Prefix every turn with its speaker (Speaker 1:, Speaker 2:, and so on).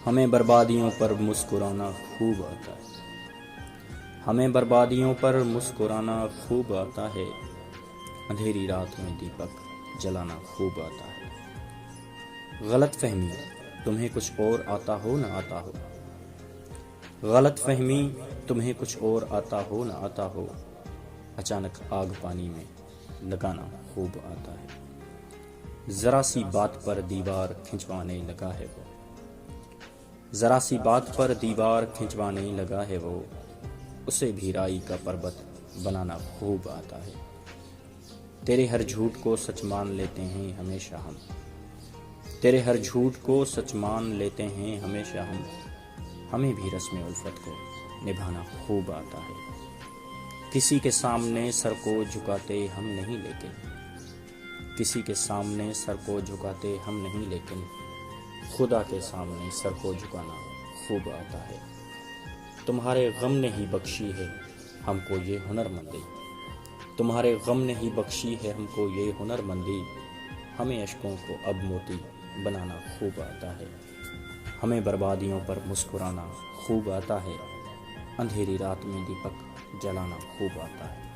Speaker 1: हमें बर्बादियों पर मुस्कुराना खूब आता है। हमें बर्बादियों पर मुस्कुराना खूब आता है। अंधेरी रात में दीपक जलाना खूब आता है। गलत फहमी तुम्हें कुछ और आता हो न आता हो। गलत फहमी तुम्हें कुछ और आता हो न आता हो। अचानक आग पानी में लगाना खूब आता है। जरा सी बात पर दीवार खिंचवाने लगा है वो। जरा सी बात पर दीवार खिंचवाने लगा है वो। उसे भी राई का पर्वत बनाना खूब आता है। तेरे हर झूठ को सच मान लेते हैं हमेशा हम। तेरे हर झूठ को सच मान लेते हैं हमेशा हम। हमें भी रस्म उल्फत को निभाना खूब आता है। किसी के सामने सर को झुकाते हम नहीं लेकिन। किसी के सामने सर को झुकाते हम नहीं लेकिन खुदा के सामने सर को झुकाना खूब आता है। तुम्हारे गम ने ही बख्शी है हमको ये हुनरमंदी। तुम्हारे गम ने ही बख्शी है हमको ये हुनरमंदी। हमें अश्कों को अब मोती बनाना खूब आता है। हमें बर्बादियों पर मुस्कुराना खूब आता है। अंधेरी रात में दीपक जलाना खूब आता है।